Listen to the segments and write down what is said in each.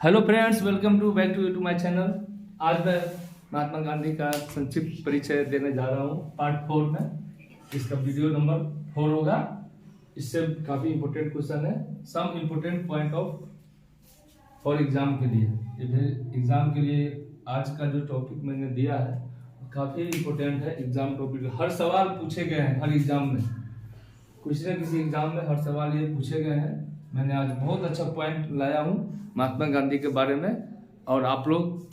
Hello friends, welcome to back to my channel. आज मैं महात्मा गांधी का संक्षिप्त परिचय देने जा रहा हूँ पार्ट 4 में। इसका वीडियो नंबर 4 होगा। इससे काफ़ी इम्पोर्टेंट क्वेश्चन है, some important point of for exam के लिए। एग्जाम के लिए आज का जो टॉपिक मैंने दिया है काफ़ी इम्पोर्टेंट है। एग्जाम टॉपिक हर सवाल पूछे गए हैं, हर एग्जाम में किसी न किसी एग्जाम में हर सवाल ये पूछे गए हैं। मैंने आज बहुत अच्छा पॉइंट लाया हूँ महात्मा गांधी के बारे में, और आप लोग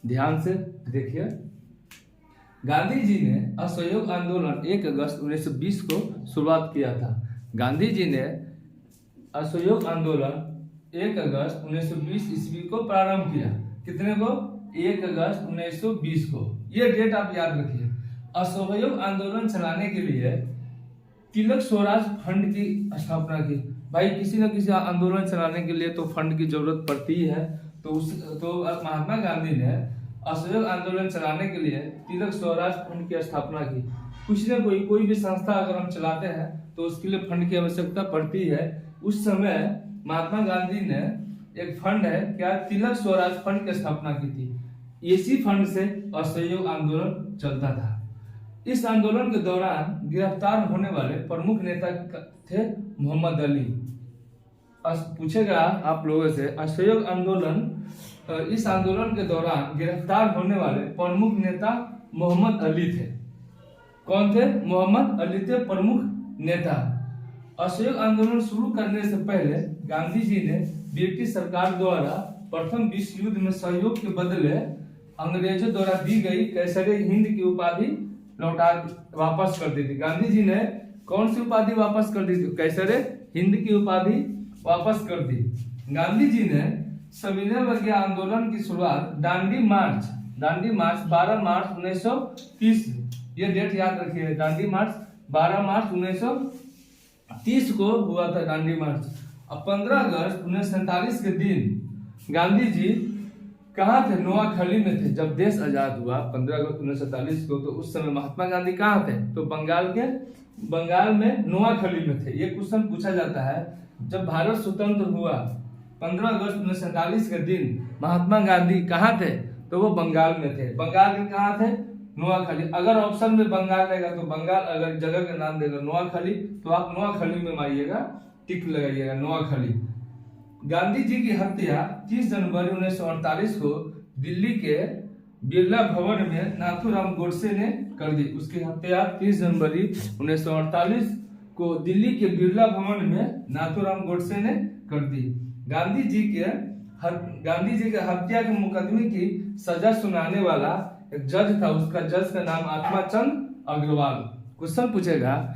ध्यान से देखिए। गांधी जी ने असहयोग आंदोलन 1 अगस्त 1920 को शुरुआत किया था। गांधी जी ने असहयोग आंदोलन 1 अगस्त 1920 ईस्वी को प्रारंभ किया। कितने को? 1 अगस्त 1920 को। ये डेट आप याद रखिए। असहयोग आंदोलन चलाने के लिए तिलक स्वराज फंड की स्थापना की। भाई, किसी न किसी आंदोलन चलाने के लिए तो फंड की जरूरत पड़ती है, तो महात्मा गांधी ने असहयोग आंदोलन चलाने के लिए तिलक स्वराज फंड की स्थापना की। कुछ न कोई भी संस्था अगर हम चलाते हैं तो उसके लिए फंड की आवश्यकता पड़ती है। उस समय महात्मा गांधी ने एक फंड है क्या, तिलक स्वराज फंड की स्थापना की थी। इसी फंड से असहयोग आंदोलन चलता था। इस आंदोलन के दौरान गिरफ्तार होने वाले प्रमुख नेता थे मोहम्मद अली। पूछेगा आप लोगों से, असहयोग आंदोलन, इस आंदोलन के दौरान गिरफ्तार होने वाले प्रमुख नेता मोहम्मद अली थे। कौन थे? मोहम्मद अली थे प्रमुख नेता। असहयोग आंदोलन शुरू करने से पहले गांधी जी ने ब्रिटिश सरकार द्वारा प्रथम विश्व युद्ध में सहयोग के बदले अंग्रेजों द्वारा दी गई कैसरे हिंद की उपाधि वापस कर दी थी। गांधी जी ने कौन सी उपाधि वापस कर दी थी? कैसरे हिंद की उपाधि वापस कर दी। गांधी जी ने सविनय अवज्ञा आंदोलन की शुरुआत दांडी मार्च 12 मार्च 1930, ये डेट याद रखिए। दांडी मार्च 12 मार्च 1930 को हुआ था दांडी मार्च। अब 15 अगस्त 1947 के दिन गांधी जी कहाँ थे? नोआखली में थे। जब देश आजाद हुआ 15 अगस्त 1947 को, तो उस समय महात्मा गांधी कहाँ थे? तो बंगाल में नोआखली में थे। ये क्वेश्चन पूछा जाता है। जब भारत स्वतंत्र हुआ 15 अगस्त 1947 के दिन महात्मा गांधी कहाँ थे? तो वो बंगाल में थे। बंगाल के कहाँ थे? नोआखली। अगर ऑप्शन में बंगाल रहेगा तो बंगाल, अगर जगह का नाम देगा नोआखली तो आप नोआखली में मारिएगा, टिक लगाइएगा, नोआखली। गांधी जी की हत्या 30 जनवरी 1948 को दिल्ली के बिरला भवन में नाथूराम गोडसे ने कर दी। उसकी हत्या 30 जनवरी 1948 को दिल्ली के बिरला भवन में नाथूराम गोडसे ने कर दी। गांधी जी के हत्या के मुकदमे की सजा सुनाने वाला एक जज था। उसका जज का नाम आत्माचंद अग्रवाल। क्वेश्चन पूछेगा,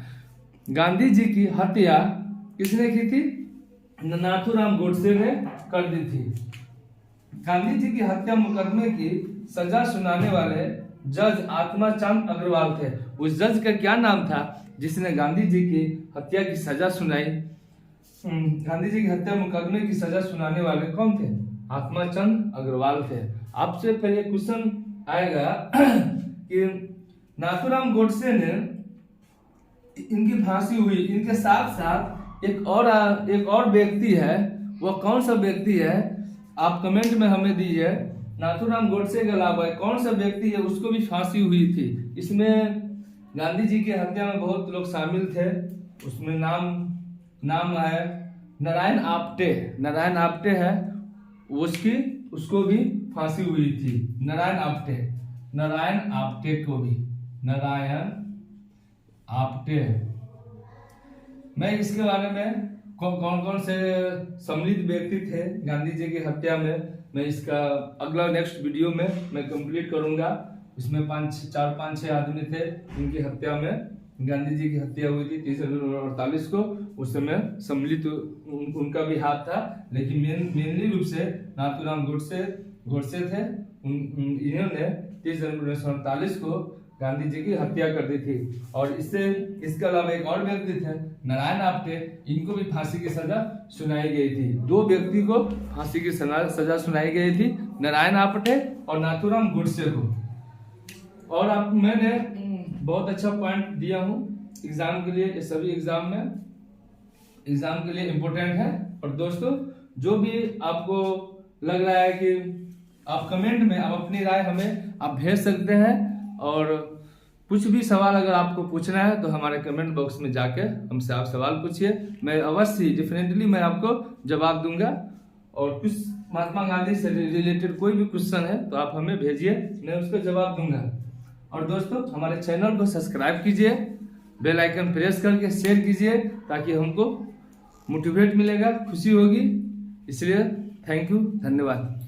गांधी जी की हत्या किसने की थी? नाथूराम गोडसे ने कर दी थी। गांधी जी की हत्या मुकदमे की सजा सुनाने वाले जज आत्माचंद अग्रवाल थे। उस जज का क्या नाम था जिसने गांधी जी की हत्या की सजा सुनाई? गांधी जी की हत्या मुकदमे की सजा सुनाने वाले कौन थे? आत्माचंद अग्रवाल थे। आपसे पहले क्वेश्चन आएगा कि नाथूराम गोडसे ने, इनकी फांसी हुई, इनके साथ साथ एक और व्यक्ति है। वो कौन सा व्यक्ति है? आप कमेंट में हमें दीजिए। नाथूराम गोडसे के अलावा कौन सा व्यक्ति है उसको भी फांसी हुई थी। इसमें गांधी जी की हत्या में बहुत लोग शामिल थे। उसमें नाम है नारायण आप्टे है, उसको भी फांसी हुई थी। नारायण आप्टे। मैं इसके बारे में कौन से सम्मिलित व्यक्ति थे गांधी जी की हत्या में, मैं इसका अगला नेक्स्ट वीडियो में मैं कंप्लीट करूंगा। इसमें 5-6 आदमी थे इनकी हत्या में। गांधी जी की हत्या हुई थी 30 जनवरी 1948 को। उस समय सम्मिलित उनका भी हाथ था, लेकिन मेनली रूप से नाथूराम गोडसे थे। इन्होंने 30 जनवरी 1948 को गांधी जी की हत्या कर दी थी। और इसके अलावा एक और व्यक्ति थे नारायण आप्टे। इनको भी फांसी की सजा सुनाई गई थी। 2 व्यक्ति को फांसी की सजा सुनाई गई थी, नारायण आप्टे और नाथूराम गोडसे को। और मैंने बहुत अच्छा पॉइंट दिया हूँ एग्जाम के लिए। ये सभी एग्जाम के लिए इम्पोर्टेंट है। और दोस्तों, जो भी आपको लग रहा है कि आप कमेंट में आप अपनी राय हमें आप भेज सकते हैं। और कुछ भी सवाल अगर आपको पूछना है तो हमारे कमेंट बॉक्स में जाके हमसे आप सवाल पूछिए, मैं अवश्य डेफिनेटली मैं आपको जवाब दूंगा। और कुछ महात्मा गांधी से रिलेटेड कोई भी क्वेश्चन है तो आप हमें भेजिए, मैं उसका जवाब दूंगा। और दोस्तों हमारे चैनल को सब्सक्राइब कीजिए, बेल आइकन प्रेस करके शेयर कीजिए, ताकि हमको मोटिवेट मिलेगा, खुशी होगी। इसलिए थैंक यू, धन्यवाद।